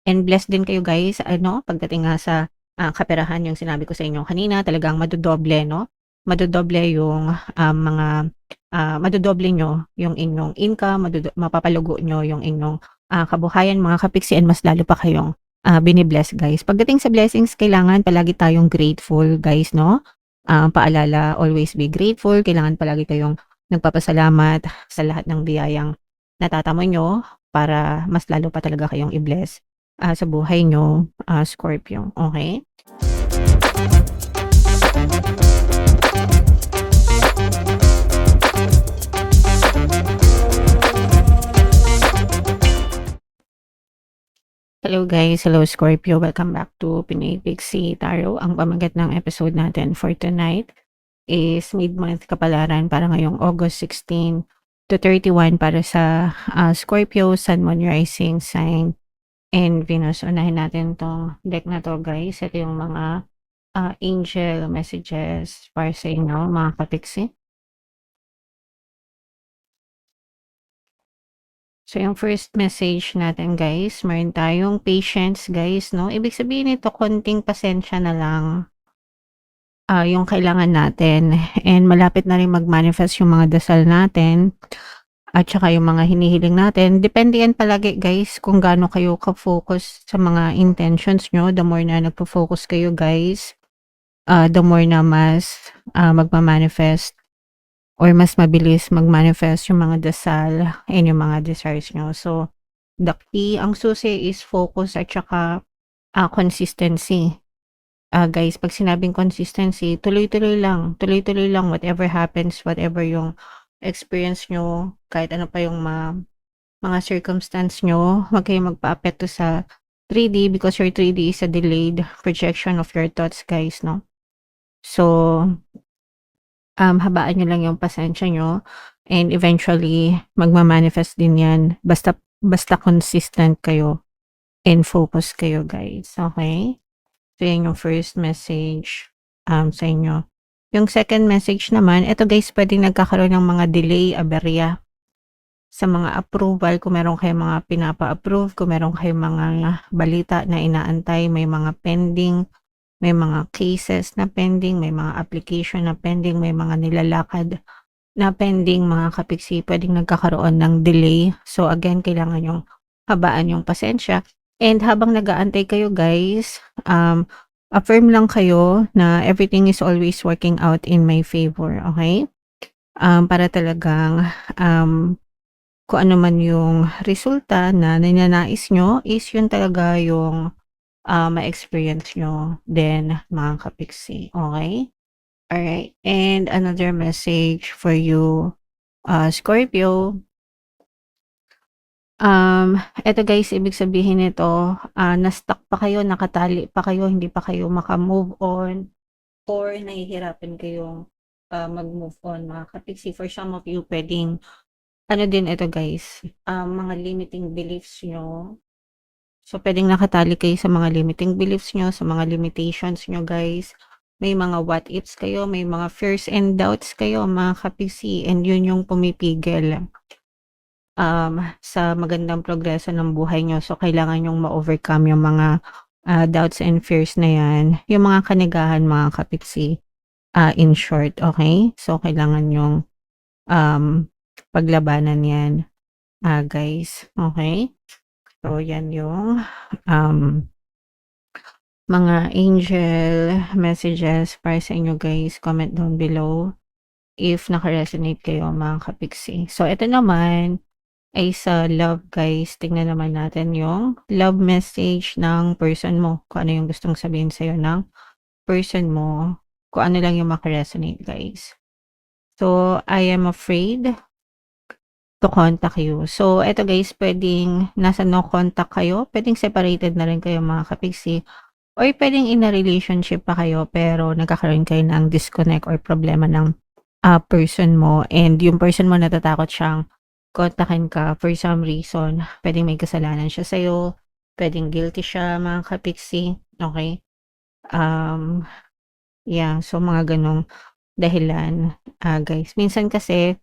And blessed din kayo guys ano, pagdating nga sa, kaperahan yung sinabi ko sa inyo kanina talagang madodoble 'no, madodoble yung, mga, madodoble niyo yung inyong income, mapapalugo niyo yung inyong, kabuhayan mga kapiksi and mas lalo pa kayong, bini-bless guys. Pagdating sa blessings kailangan palagi tayong grateful guys 'no, paalala always be grateful, kailangan palagi kayong nagpapasalamat sa lahat ng biyayang natatamo niyo para mas lalo pa talaga kayong i-bless sa buhay niyo, Scorpio, okey? Hello guys, hello Scorpio, welcome back to Pinoy Pixie Tarot. Ang pamagat ng episode natin for tonight is mid-month kapalaran para ngayong August 16 to 31 para sa, Scorpio, Sun, Moon, Rising sign, and Venus. Unahin natin 'tong deck na 'to guys, ito yung mga, angel messages para sa inyo mga kapiksi. So, yung first message natin guys, meron tayong patience guys 'no, ibig sabihin nito konting pasensya na lang, yung kailangan natin and malapit na rin mag-manifest yung mga dasal natin at saka yung mga hinihiling natin. Depende yan palagi guys kung gaano kayo ka-focus sa mga intentions niyo. The more na nagfo-focus kayo guys, the more na mas, magma-manifest or mas mabilis mag-manifest yung mga dasal and yung mga desires niyo. So, the key, ang susi is focus at saka, consistency. Guys, 'pag sinabing consistency, tuloy-tuloy lang whatever happens, whatever yung experience niyo, kahit ano pa yung mga circumstance niyo, huwag kayong magpaapekto sa 3D because your 3D is a delayed projection of your thoughts guys 'no. So, habaan niyo lang yung pasensya niyo and eventually magma-manifest din yan basta basta consistent kayo and focus kayo guys, okey? So, yan yung first message, sa inyo. Yung second message naman, eto guys puwedeng nagkakaroon ng mga delay, aberya sa mga approval kung meron kayong mga pinapa-approve, kung meron kayong mga balita na inaantay, may mga pending, may mga cases na pending, may mga application na pending, may mga nilalakad na pending mga kapiksi, puwedeng nagkakaroon ng delay. So, again kailangan niyong habaan yung pasensya and habang nag-aantay kayo guys, affirm lang kayo na everything is always working out in my favor, okey? Para talagang, kung ano man yung resulta na ninanais niyo is yun talaga yung, ma-experience niyo din mga kapiksi, okey? Alright, and another message for you, Scorpio. Eto guys, ibig sabihin nito, na-stuck pa kayo, nakatali pa kayo, hindi pa kayo maka-move on or nahihirapan kayong, mag-move on mga kapiksi. For some of you, puwedeng ano din ito guys, mga limiting beliefs niyo. So, puwedeng nakatali kayo sa mga limiting beliefs niyo, sa mga limitations niyo guys. May mga what ifs kayo, may mga fears and doubts kayo mga kapiksi and yun yung pumipigil sa magandang progreso ng buhay niyo. So, kailangan niyong ma-overcome yung mga, doubts and fears na yan, yung mga kanigahan mga kapiksi, in short, okey? So, kailangan niyong, paglabanan yan, guys, okey? So, yan yung, mga angel messages para sa inyo guys. Comment down below if naka-resonate kayo mga kapiksi. So, eto naman ay sa love guys, tingnan naman natin yung love message ng person mo, kung ano yung gustong sabihin sa'yo ng person mo, kung ano lang yung maka-resonate guys. So, I am afraid to contact you. So, eto guys, puwedeng nasa no contact kayo, puwedeng separated na rin kayo mga kapiksi or puwedeng in a relationship pa kayo pero nagkakaroon kayo ng disconnect or problema ng, person mo and yung person mo natatakot siyang kontakin ka for some reason. Puwedeng may kasalanan siya sa'yo, puwedeng guilty siya mga kapiksi, okey? Um, yeah, so mga gano'ng dahilan, guys. Minsan kasi,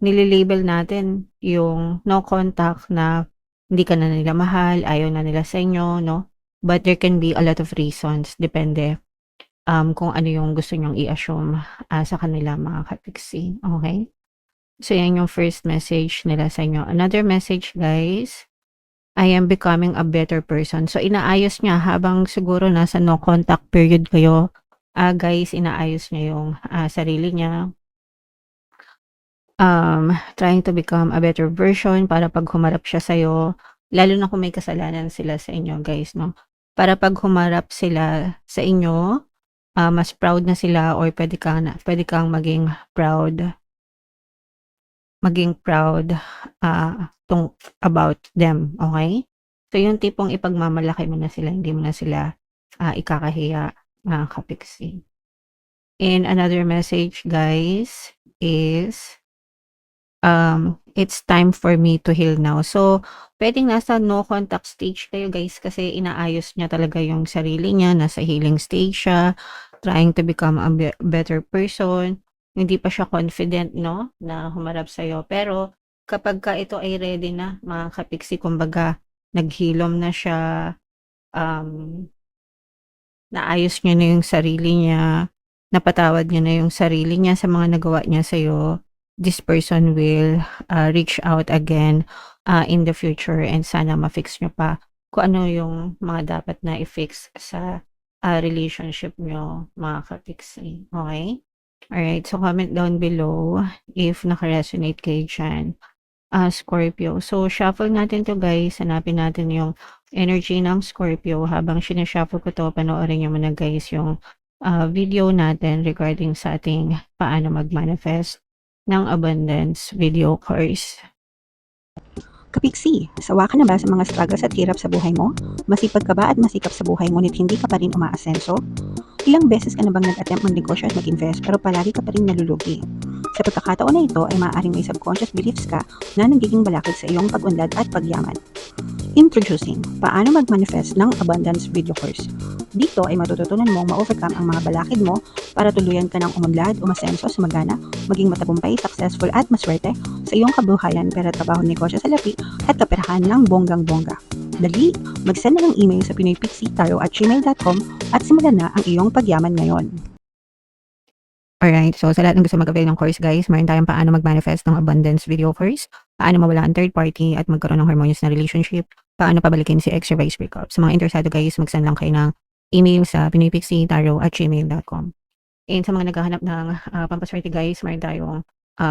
nile-label natin yung no contact na hindi ka na nila mahal, ayaw na nila sa inyo, no? But there can be a lot of reasons, depende kung ano yung gusto nyong i-assume sa kanila mga kapiksi, okay? So, yan yung first message nila sa inyo. Another message, guys, I am becoming a better person. So, inaayos niya habang siguro nasa no contact period kayo. Guys, inaayos niya yung sarili niya. Trying to become a better version para pag humarap siya sa'yo, lalo na kung may kasalanan sila sa inyo, guys, no? Para pag humarap sila sa inyo, mas proud na sila or pwede kang maging proud about them, okay? So, yung tipong ipagmamalaki mo na sila, hindi mo na sila ikakahiya, mga kapiksi. And another message, guys, is it's time for me to heal now. So, pwedeng nasa no contact stage kayo, guys, kasi inaayos niya talaga yung sarili niya, nasa healing stage siya, trying to become a better person. Hindi pa siya confident, no, na humarap sa'yo. Pero, kapag ka ito ay ready na, mga kapiksi, kumbaga, naghilom na siya, naayos niya na yung sarili niya, napatawad niya na yung sarili niya sa mga nagawa niya sa'yo, this person will reach out again in the future, and sana ma-fix niyo pa kung ano yung mga dapat na i-fix sa relationship niyo, mga kapiksi. Okay? Alright, so comment down below if naka-resonate kayo dyan, Scorpio. So, shuffle natin to, guys. Hanapin natin yung energy ng Scorpio. Habang sinashuffle ko to, panoorin nyo muna, guys, yung video natin regarding sa ating paano mag-manifest ng abundance video course. Kapiksi, sawa ka na ba sa mga struggles at hirap sa buhay mo? Masipag ka ba at masikap sa buhay ngunit hindi ka pa rin umaasenso? Ilang beses ka na bang nag-attempt mag-negosyo at mag-invest pero palagi ka pa rin nalulugi? Sa pagkakataon na ito ay maaaring may subconscious beliefs ka na nagiging balakid sa iyong pag-unlad at pagyaman. Introducing, paano mag-manifest ng abundance video course. Dito ay matututunan mong ma-overcome ang mga balakid mo para tuluyan ka ng umunlad, umasenso, sumagana, maging matagumpay, successful at maswerte sa iyong kabuhayan, pera, trabaho, negosyo, salapi at kaperahan ng bonggang-bongga. Dali, mag-send na ng email sa pinoypixie@gmail.com at simulan na ang iyong pagyaman ngayon. Alright, so sa lahat ng gusto mag-avail ng course, guys, mayroon tayong paano mag-manifest ng abundance video course, paano mawala ang third party at magkaroon ng harmonious na relationship, paano pabalikin si ex or vice breakup. Sa mga interesado, guys, mag-send lang kayo ng email sa pinoypixie@gmail.com. And sa mga naghahanap ng pampaswerte, guys, mayroon tayong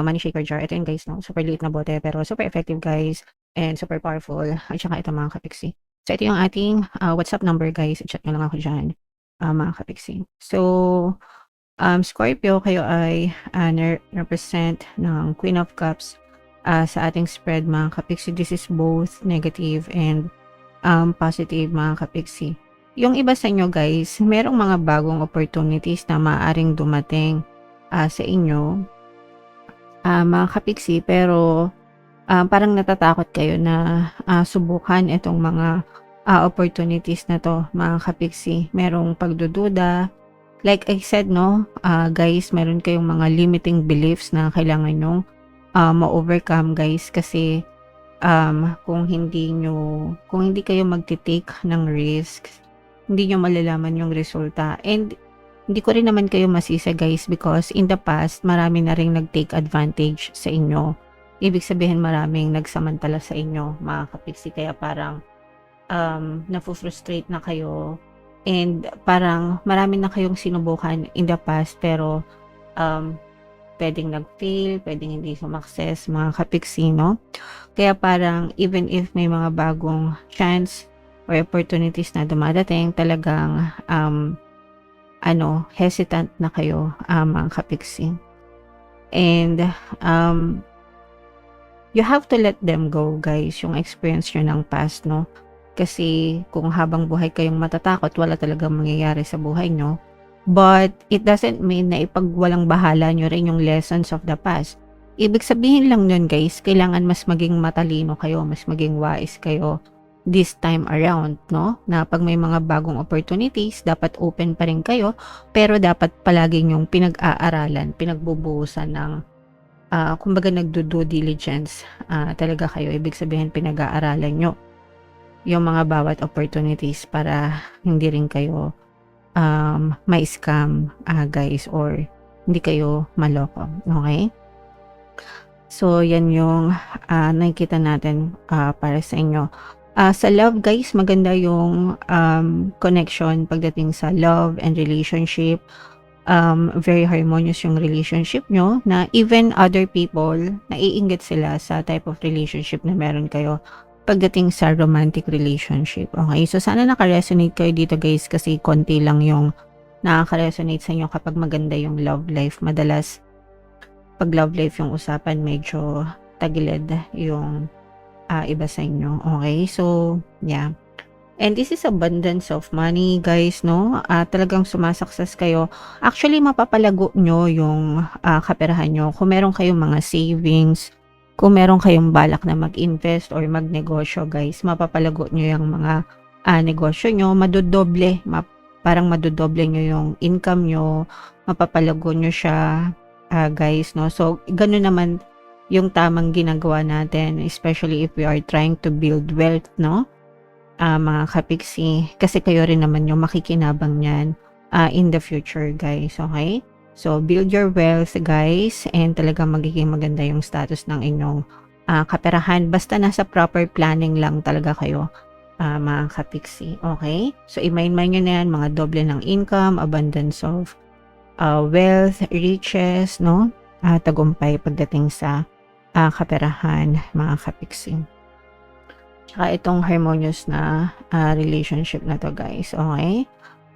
money shaker jar. Ito yun, guys, no? Super liit na bote pero super effective, guys, and super powerful. At saka ito, mga kapiksi. So ito yung ating WhatsApp number, guys. I-chat nyo lang ako dyan, mga kapiksi. So, Scorpio, kayo ay represent ng Queen of Cups sa ating spread, mga kapiksi. This is both negative and positive, mga kapiksi. Yung iba sa inyo, guys, merong mga bagong opportunities na maaaring dumating sa inyo, mga kapiksi, pero parang natatakot kayo na subukan itong mga opportunities na to, mga kapiksi. Merong pagdududa. Like I said, no, guys, meron kayong mga limiting beliefs na kailangan nyong ma-overcome, guys, kasi kung hindi kayo magti-take ng risks, hindi nyo malalaman yung resulta. And hindi ko rin naman kayo masisa, guys, because in the past, marami na rin nag-take advantage sa inyo. Ibig sabihin, maraming nagsamantala sa inyo, mga kapiksi, kaya parang nafu-frustrate na kayo. And parang marami na kayong sinubukan in the past, pero pwedeng nag-fail, pwedeng hindi sumakses, mga kapiksi, no? Kaya parang even if may mga bagong chance or opportunities na dumadating, talagang hesitant na kayo, mga kapiksi. And you have to let them go, guys, yung experience nyo ng past, no? Kasi kung habang buhay kayong matatakot, wala talagang mangyayari sa buhay nyo. But it doesn't mean na ipagwalang bahala nyo rin yung lessons of the past. Ibig sabihin lang nun, guys, kailangan mas maging matalino kayo, mas maging wise kayo this time around, no? Na pag may mga bagong opportunities, dapat open pa rin kayo, pero dapat palaging yung pinag-aaralan, pinagbubuhusan ng kumbaga nagdo-due diligence talaga kayo. Ibig sabihin, pinag-aaralan nyo yung mga bawat opportunities para hindi rin kayo ma-scam, guys, or hindi kayo maloko. Okay? So, yan yung nakikita natin para sa inyo. Sa love, guys, maganda yung connection pagdating sa love and relationship. Very harmonious yung relationship nyo, na even other people, naiinggit sila sa type of relationship na meron kayo pagdating sa romantic relationship. Okay? So, sana naka-resonate kayo dito, guys, kasi konti lang yung nakaka-resonate sa inyo kapag maganda yung love life. Madalas, pag love life yung usapan, medyo tagilid yung iba sa inyo. Okay? So, yeah. And this is abundance of money, guys, no? Talagang sumasakses kayo. Actually, mapapalago nyo yung kaperahan nyo. Kung meron kayong mga savings, kung meron kayong balak na mag-invest or magnegosyo, guys, mapapalago nyo yung mga negosyo nyo. Madodoble, parang madodoble nyo yung income nyo. Mapapalago nyo siya, guys, no? So, ganun naman yung tamang ginagawa natin, especially if we are trying to build wealth, no? Mga kapiksi, kasi kayo rin naman yung makikinabang niyan in the future, guys. Okay? So, build your wealth, guys, and talagang magiging maganda yung status ng inyong kaperahan. Basta nasa proper planning lang talaga kayo, mga kapiksi. Okay? So, i-mind nyo na yan, mga doble ng income, abundance of wealth, riches, no? Tagumpay pagdating sa kaperahan, mga kapiksi. Tsaka itong harmonious na relationship na to, guys. Okay?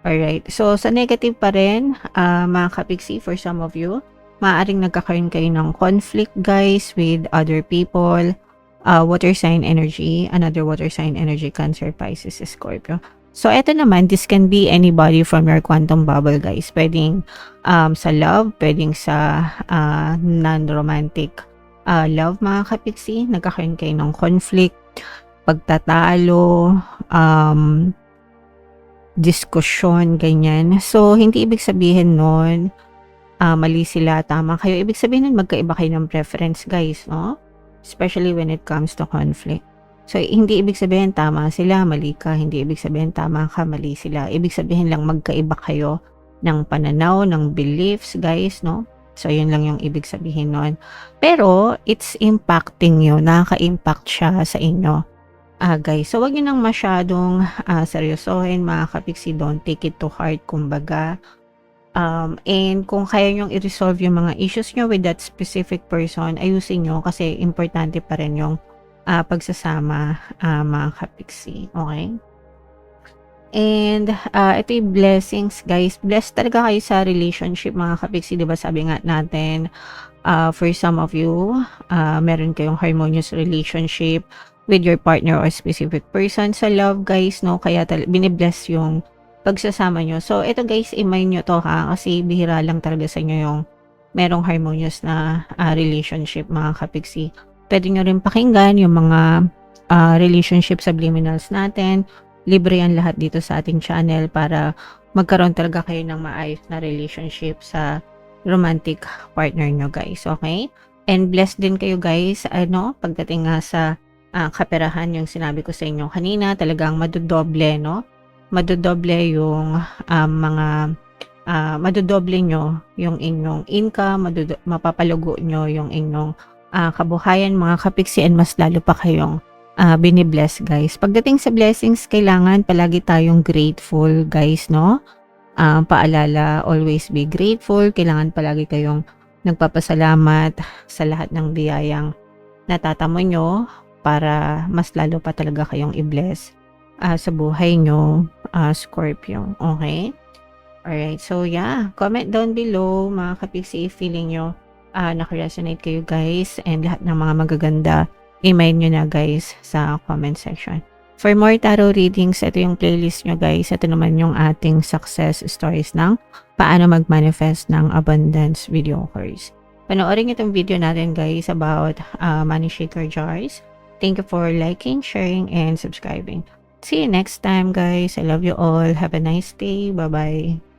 Alright. So, sa negative pa rin, mga kapiksi, for some of you, maaaring nagkakaroon kayo ng conflict, guys, with other people. Water sign energy, another water sign energy, Cancer, Pisces, Scorpio. So, eto naman, this can be anybody from your quantum bubble, guys. Pwedeng sa love, pwedeng sa non-romantic love, mga kapiksi. Nagkakaroon kayo ng conflict, pagtatalo, diskusyon, ganyan. So, hindi ibig sabihin nun, mali sila, tama kayo. Ibig sabihin nun, magkaiba kayo ng preference, guys, no? Especially when it comes to conflict. So, hindi ibig sabihin, tama sila, mali ka. Hindi ibig sabihin, tama ka, mali sila. Ibig sabihin lang, magkaiba kayo ng pananaw, ng beliefs, guys, no? So, yun lang yung ibig sabihin nun. Pero, it's impacting you. Nakaka-impact siya sa inyo. Guys, so wag nyo nang masyadong seryosohin, mga kapiksi. Don't take it to heart, kumbaga. And kung kaya nyong i-resolve yung mga issues nyo with that specific person, ayusin nyo, kasi importante pa rin yung pagsasama, mga kapiksi. Okay? And ito yung blessings, guys. Blessed talaga kayo sa relationship, mga kapiksi. Diba sabi nga natin, for some of you, meron kayong harmonious relationship with your partner or specific person. Sa love, guys, no, kaya binibless yung pagsasama nyo. So, ito, guys, i-mind nyo to, ha, kasi bihira lang talaga sa inyo yung merong harmonious na relationship, mga kapiksi. Pwede nyo rin pakinggan yung mga relationship subliminals natin. Libre yan lahat dito sa ating channel para magkaroon talaga kayo ng maayos na relationship sa romantic partner nyo, guys. Okay? And blessed din kayo, guys, pagdating nga sa kaperahan, yung sinabi ko sa inyo kanina, talagang madodoble, no? Madodoble yung madodoble nyo yung inyong income, mapapalago nyo yung inyong kabuhayan, mga kapiksi, and mas lalo pa kayong binibless, guys. Pagdating sa blessings, kailangan palagi tayong grateful, guys, no? Paalala, always be grateful. Kailangan palagi kayong nagpapasalamat sa lahat ng biyayang natatamo nyo, para mas lalo pa talaga kayong i-bless sa buhay nyo, Scorpio. Okay? Alright. So, yeah. Comment down below, mga kapiksi, if feeling nyo naka-resonate kayo, guys. And lahat ng mga magaganda, i-mind nyo na, guys, sa comment section. For more tarot readings, ito yung playlist nyo, guys. Ito naman yung ating success stories ng paano mag-manifest ng abundance videos. Panoorin itong video natin, guys, about money shaker jars. Thank you for liking, sharing, and subscribing. See you next time, guys. I love you all. Have a nice day. Bye-bye.